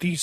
30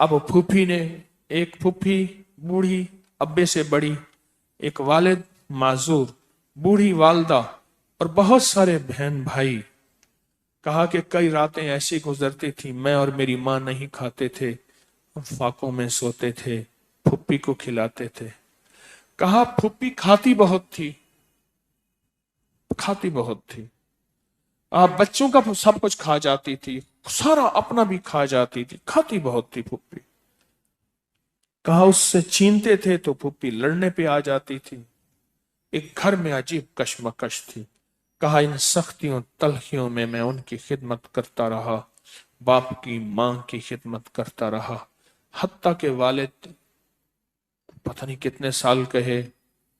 اب پھوپھی نے، ایک پھوپھی بوڑھی ابے سے بڑی، ایک والد معذور، بوڑھی والدہ اور بہت سارے بہن بھائی، کہا کہ کئی راتیں ایسی گزرتی تھی میں اور میری ماں نہیں کھاتے تھے، ہم فاقوں میں سوتے تھے، پھوپھی کو کھلاتے تھے۔ کہا پھوپھی کھاتی بہت تھی، کھاتی بہت تھی، آپ بچوں کا سب کچھ کھا جاتی تھی، سارا اپنا بھی کھا جاتی تھی، کھاتی بہت تھی پھوپھی۔ کہا اس سے چھینتے تھے تو پھوپھی لڑنے پہ آ جاتی تھی، ایک گھر میں عجیب کشمکش تھی۔ کہا ان سختیوں تلخیوں میں میں ان کی خدمت کرتا رہا، باپ کی ماں کی خدمت کرتا رہا، حتیٰ کہ والد پتہ نہیں کتنے سال کہے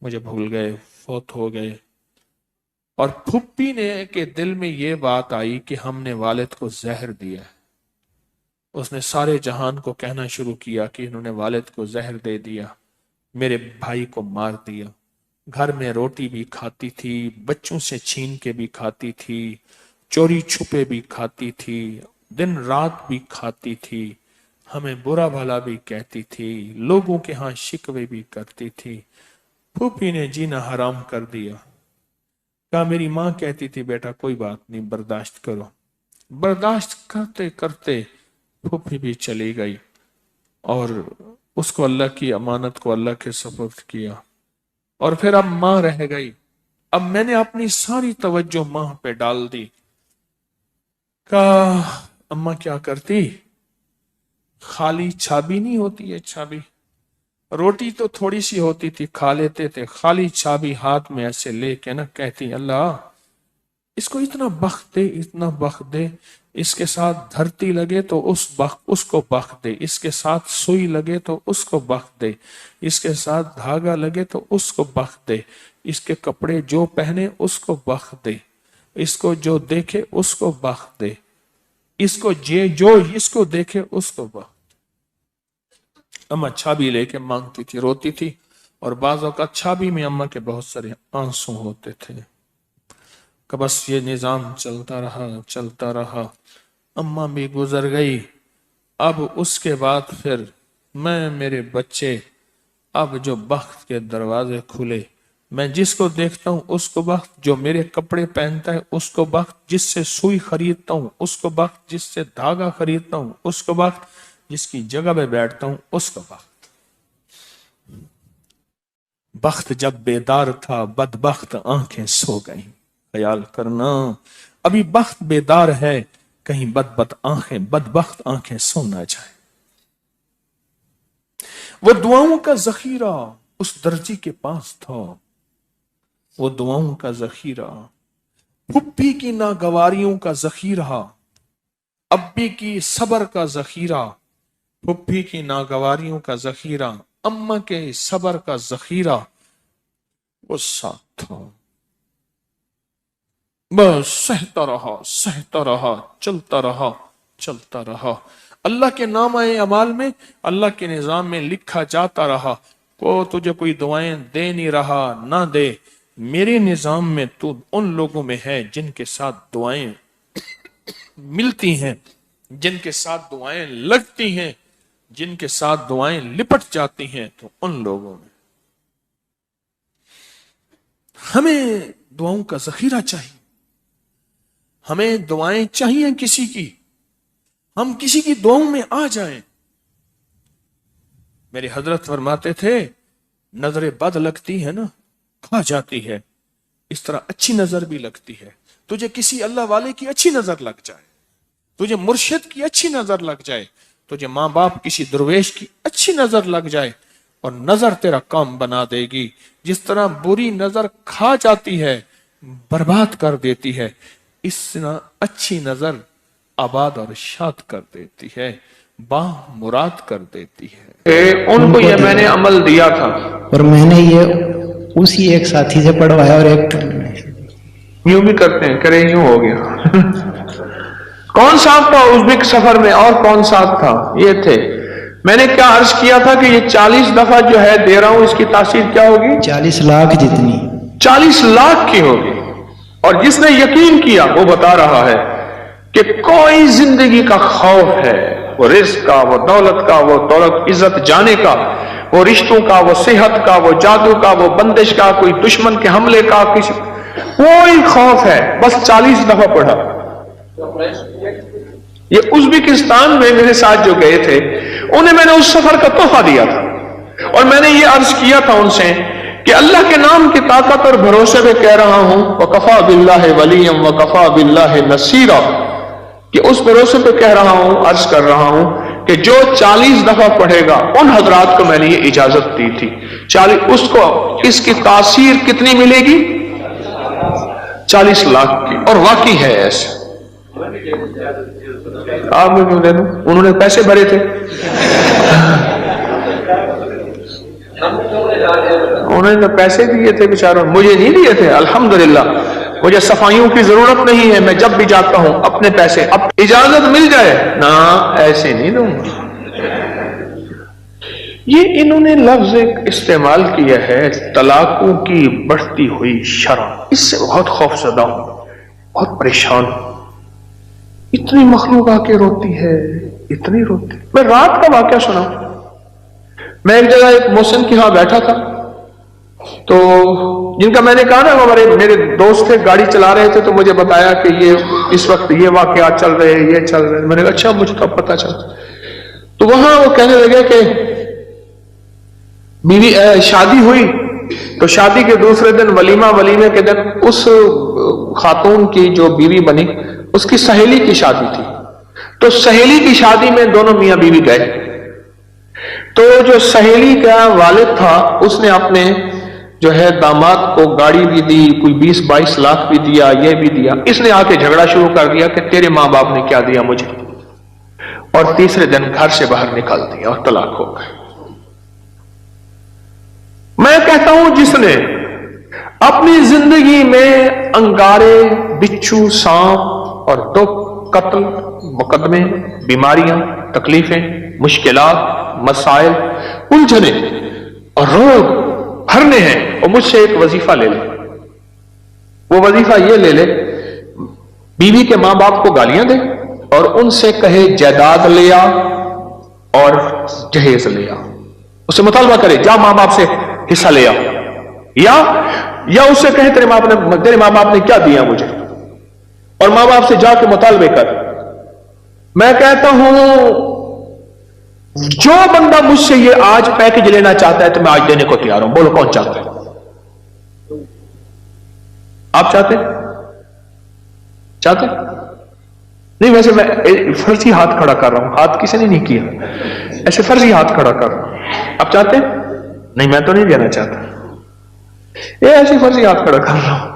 مجھے بھول گئے، فوت ہو گئے۔ اور پھوپھی نے کے دل میں یہ بات آئی کہ ہم نے والد کو زہر دیا ہے۔ اس نے سارے جہان کو کہنا شروع کیا کہ انہوں نے والد کو زہر دے دیا، میرے بھائی کو مار دیا۔ گھر میں روٹی بھی کھاتی تھی، بچوں سے چھین کے بھی کھاتی تھی، چوری چھپے بھی کھاتی تھی، دن رات بھی کھاتی تھی، ہمیں برا بھلا بھی کہتی تھی، لوگوں کے ہاں شکوے بھی کرتی تھی۔ پھوپھی نے جینا حرام کر دیا۔ کہا میری ماں کہتی تھی بیٹا کوئی بات نہیں، برداشت کرو۔ برداشت کرتے کرتے پھوپھی بھی چلی گئی اور اس کو اللہ کی امانت کو اللہ کے سپرد کیا، اور پھر اب ماں رہ گئی۔ اب میں نے اپنی ساری توجہ ماں پہ ڈال دی۔ کہا اماں کیا کرتی، خالی چھابی نہیں ہوتی ہے، چھابی روٹی تو تھوڑی سی ہوتی تھی کھا لیتے تھے، خالی چھابی ہاتھ میں ایسے لے کے نا کہتی اللہ اس کو اتنا بخت دے، اتنا بخت دے، اس کے ساتھ دھرتی لگے تو اس کو بخت دے، اس کے ساتھ سوئی لگے تو اس کو بخت دے، اس کے ساتھ دھاگا لگے تو اس کو بخت دے، اس کے کپڑے جو پہنے اس کو بخت دے، اس کو جو دیکھے اس کو بخت دے، اس کو جو اس کو دیکھے اس کو بخت۔ اماں چھابی لے کے مانگتی تھی، روتی تھی، اور بعض اوقات چھابی میں اماں کے بہت سارے آنسو ہوتے تھے۔ کہ بس یہ نظام چلتا رہا چلتا رہا، اماں بھی گزر گئی۔ اب اس کے بعد پھر میں، میرے بچے، اب جو بخت کے دروازے کھلے، میں جس کو دیکھتا ہوں اس کو بخت، جو میرے کپڑے پہنتا ہے اس کو بخت، جس سے سوئی خریدتا ہوں اس کو بخت، جس سے دھاگا خریدتا ہوں اس کو بخت، جس کی جگہ پہ بیٹھتا ہوں اس کو بخت۔ بخت جب بیدار تھا بدبخت آنکھیں سو گئیں۔ خیال کرنا ابھی بخت بیدار ہے، کہیں بدبخت آنکھیں سو نہ جائے۔ وہ دعاؤں کا ذخیرہ اس درجی کے پاس تھا، وہ دعاؤں کا ذخیرہ، پھپھی کی ناگواریوں کا ذخیرہ، ابی کی صبر کا ذخیرہ، پھپھی کی ناگواریوں کا ذخیرہ، اماں کے صبر کا ذخیرہ وہ ساتھ تھا۔ بس سہتا رہا، چلتا رہا، اللہ کے نامہ اعمال میں، اللہ کے نظام میں لکھا جاتا رہا۔ کو تجھے کوئی دعائیں دے نہیں رہا، نہ دے، میرے نظام میں تو ان لوگوں میں ہے جن کے ساتھ دعائیں ملتی ہیں، جن کے ساتھ دعائیں لگتی ہیں، جن کے ساتھ دعائیں لپٹ جاتی ہیں، تو ان لوگوں میں ہمیں دعاؤں کا ذخیرہ چاہیے، ہمیں دعائیں چاہیے کسی کی، ہم کسی کی دعاؤں میں آ جائیں۔ میرے حضرت فرماتے تھے نظر بد لگتی ہے نا کھا جاتی ہے، اس طرح اچھی نظر بھی لگتی ہے۔ تجھے کسی اللہ والے کی اچھی نظر لگ جائے، تجھے مرشد کی اچھی نظر لگ جائے، تجھے ماں باپ کسی درویش کی اچھی نظر لگ جائے، اور نظر تیرا کام بنا دے گی۔ جس طرح بری نظر کھا جاتی ہے، برباد کر دیتی ہے، اس طرح اچھی نظر آباد اور شاد کر دیتی ہے، مراد کر دیتی ہے۔ ان کو یہ میں نے عمل دیا تھا، اور میں نے یہ اسی ایک ساتھی سے پڑھوایا، اور ایک یوں بھی کرتے ہیں، کرے یوں ہو گیا۔ کون ساتھ تھا ازبک سفر میں، اور کون ساتھ تھا؟ یہ تھے۔ میں نے کیا عرض کیا تھا کہ یہ 40 دفعہ جو ہے دے رہا ہوں، اس کی تاثیر کیا ہوگی؟ 40 لاکھ جتنی، 40 لاکھ کی ہوگی۔ اور جس نے یقین کیا وہ بتا رہا ہے کہ کوئی زندگی کا خوف ہے، وہ رزق کا، وہ دولت کا، وہ دولت عزت جانے کا، وہ رشتوں کا، وہ صحت کا، وہ جادو کا، وہ بندش کا، کوئی دشمن کے حملے کا، کسی کوئی خوف ہے. بس 40 دفعہ پڑھا. یہ ازبکستان میں میرے ساتھ جو گئے تھے انہیں میں نے اس سفر کا تحفہ دیا تھا، اور میں نے یہ عرض کیا تھا ان سے کہ اللہ کے نام کی طاقت اور بھروسے پہ کہہ رہا ہوں وَكَفَى بِاللَّهِ وَلِيًّا وَكَفَى بِاللَّهِ نَصِيرًا، کہ اس بھروسے پہ کہہ رہا ہوں، عرض کر رہا ہوں کہ جو 40 دفعہ پڑھے گا، ان حضرات کو میں نے یہ اجازت دی تھی 40، اس کو اس کی تاثیر کتنی ملے گی؟ 40 لاکھ کی. اور واقعی ہے ایسے. آپ میں کیوں دے دوں؟ انہوں نے پیسے بھرے تھے، انہوں نے پیسے دیے تھے بیچاروں، مجھے نہیں دیے تھے. الحمدللہ مجھے صفائیوں کی ضرورت نہیں ہے، میں جب بھی جاتا ہوں اپنے پیسے، اب اجازت مل جائے نا ایسے نہیں دوں گا. یہ انہوں نے لفظ ایک استعمال کیا ہے طلاقوں کی بڑھتی ہوئی شرح. اس سے بہت خوف زدہ ہوں، بہت پریشان ہوں. اتنی مخلوق آ کے روتی ہے، اتنی روتی. میں رات کا واقعہ سنا. میں ایک جگہ ایک محسن کے ہاں بیٹھا تھا، تو جن کا میں نے کہا نا وہ میرے دوست تھے، گاڑی چلا رہے تھے، تو مجھے بتایا کہ یہ اس وقت یہ واقعات چل رہے ہیں، یہ چل رہے ہیں. میں نے کہا اچھا، مجھے تو پتا چلا. تو وہاں وہ کہنے لگے کہ بیوی شادی ہوئی، تو شادی کے دوسرے دن ولیمے کے دن اس خاتون کی جو بیوی بنی اس کی سہیلی کی شادی تھی. تو سہیلی کی شادی میں دونوں میاں بیوی گئے. تو جو سہیلی کا والد تھا اس نے اپنے جو ہے داماد کو گاڑی بھی دی، کوئی 20-22 لاکھ بھی دیا، یہ بھی دیا. اس نے آ کے جھگڑا شروع کر دیا کہ تیرے ماں باپ نے کیا دیا مجھے، اور تیسرے دن گھر سے باہر نکال دیا اور طلاق ہو گئے. میں کہتا ہوں جس نے اپنی زندگی میں انگارے، بچھو، سانپ اور 2 قتل، مقدمے، بیماریاں، تکلیفیں، مشکلات، مسائل، الجھنے اور روگ بھرنے ہیں، اور مجھ سے ایک وظیفہ لے لے. وہ وظیفہ یہ لے لے بیوی کے ماں باپ کو گالیاں دے اور ان سے کہے جائیداد لے آ اور جہیز لے آ. اس سے مطالبہ کرے جا ماں باپ سے حصہ لے آ، یا اس سے کہے تیرے ماں باپ نے کیا دیا مجھے، اور ماں باپ سے جا کے مطالبے کر. میں کہتا ہوں جو بندہ مجھ سے یہ آج پیکج لینا چاہتا ہے تو میں آج دینے کو تیار ہوں. بولو کون چاہتا ہے؟ آپ چاہتے نہیں؟ ویسے میں فرضی ہاتھ کھڑا کر رہا ہوں، ہاتھ کسی نے نہیں کیا، ایسے فرضی ہاتھ کھڑا کر رہا ہوں. آپ چاہتے نہیں؟ میں تو نہیں دینا چاہتا. یہ ایسے فرضی ہاتھ کھڑا کر رہا ہوں.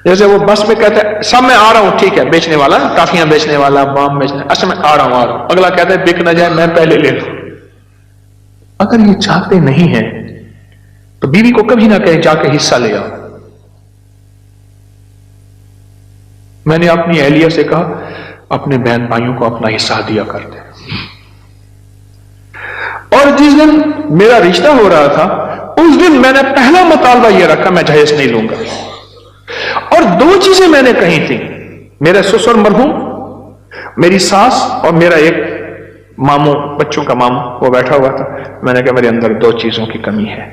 جیسے وہ بس میں کہتا ہے سب میں آ رہا ہوں، ٹھیک ہے، بیچنے والا، ٹافیاں بیچنے والا، بام بیچنے، اچھا میں آ رہا ہوں. اگلا کہتا ہے بک نہ جائے میں پہلے لے لوں. اگر یہ چاہتے نہیں ہیں تو بیوی کو کبھی نہ کہیں جا کے حصہ لے آؤ. میں نے اپنی اہلیہ سے کہا اپنے بہن بھائیوں کو اپنا حصہ دیا کرتے. اور جس دن میرا رشتہ ہو رہا تھا اس دن میں نے پہلا مطالبہ یہ رکھا میں جہیز نہیں لوں گا. اور 2 چیزیں میں نے کہی تھی. میرے سسر مرحوم، میری ساس اور میرا ایک ماموں، بچوں کا ماموں، وہ بیٹھا ہوا تھا. میں نے کہا میرے اندر 2 چیزوں کی کمی ہے،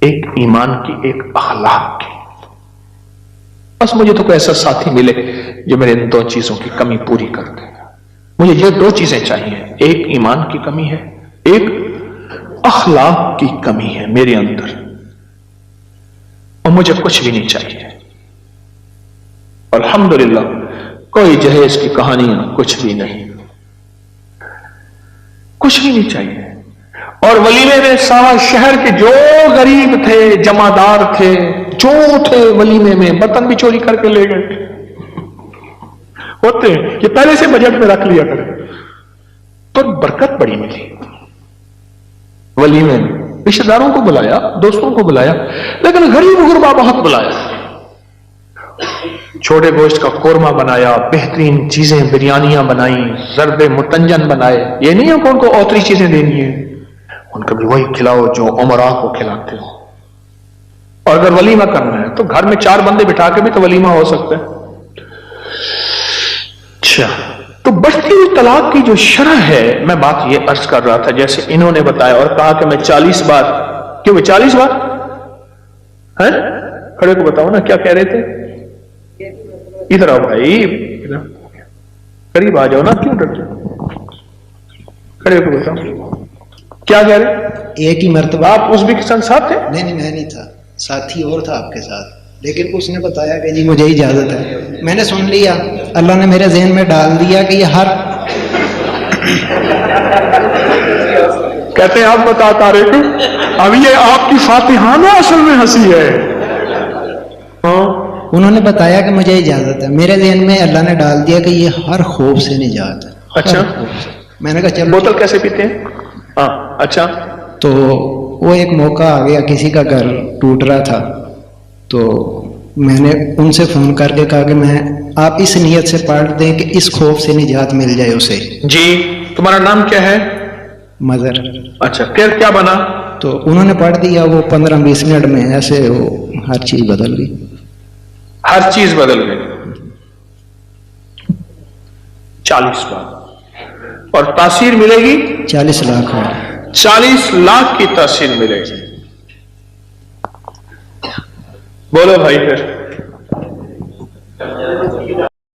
ایک ایمان کی، ایک اخلاق کی. بس مجھے تو کوئی ایسا ساتھی ملے جو میرے ان 2 چیزوں کی کمی پوری کر دے. مجھے یہ 2 چیزیں چاہیے، ایک ایمان کی کمی ہے، ایک اخلاق کی کمی ہے میرے اندر، اور مجھے کچھ بھی نہیں چاہیے. الحمدللہ کوئی جہیز کی کہانیاں کچھ بھی نہیں، کچھ بھی نہیں چاہیے. اور ولیمے میں سارا شہر کے جو غریب تھے، جمعدار تھے، جو تھے ولیمے میں، برتن بھی چوری کر کے لے گئے. ہوتے ہیں کہ پہلے سے بجٹ میں رکھ لیا کرے تو برکت بڑی ملی. ولیمے میں رشتہ داروں کو بلایا، دوستوں کو بلایا، لیکن غریب غربا بہت بلایا. چھوٹے گوشت کا قورمہ بنایا، بہترین چیزیں، بریانیاں بنائیں، زرد متنجن بنائے. یہ نہیں ہے کہ ان کو اوتری چیزیں دینی ہیں، ان کو بھی وہی کھلاؤ جو عمراء کو کھلاتے ہو. اور اگر ولیمہ کرنا ہے تو گھر میں 4 بندے بٹھا کے بھی تو ولیمہ ہو سکتا ہے. اچھا تو بڑھتی ہوئی طلاق کی جو شرح ہے، میں بات یہ عرض کر رہا تھا جیسے انہوں نے بتایا اور کہا کہ میں 40 بار، کیوں 40 بار ہے؟ کھڑے کو بتاؤ نا کیا کہہ رہے تھے؟ ادھر آؤ بھائی، قریب آ جاؤ نا، کیوں ڈرتے؟ کھڑے کو بتاؤ کیا کہہ رہے؟ ایک ہی مرتبہ آپ ازبکستان ساتھ تھے؟ نہیں میں نہیں تھا، ساتھی اور تھا آپ کے ساتھ، لیکن اس نے بتایا کہ جی مجھے اجازت ہے، میں نے سن لیا، اللہ نے میرے ذہن میں ڈال دیا کہ یہ ہر کہتے ہیں آپ بتاتا رہے کہ اب یہ آپ کی فاتحانہ اصل میں ہنسی ہے. ہاں انہوں نے بتایا کہ مجھے اجازت ہے، میرے ذہن میں اللہ نے ڈال دیا کہ یہ ہر خوف سے نجات ہے. اچھا، ہر خوف سے. میں نے کہا چلو. بوتل کیسے پیتے ہیں؟ ہاں اچھا. تو وہ ایک موقع آ گیا، کسی کا گھر ٹوٹ رہا تھا، تو میں نے ان سے فون کر کے کہا کہ میں آپ اس نیت سے پڑھ دیں کہ اس خوف سے نجات مل جائے اسے. جی تمہارا نام کیا ہے؟ مظہر. اچھا پھر کیا بنا؟ تو انہوں نے پڑھ دیا، وہ 15-20 منٹ میں ایسے وہ ہر چیز بدل گئی. ہر چیز بدل گئی. 40 بار. اور تاثیر ملے گی 40 لاکھ. 40 لاکھ کی تاثیر ملے گی. بولو بھائی پھر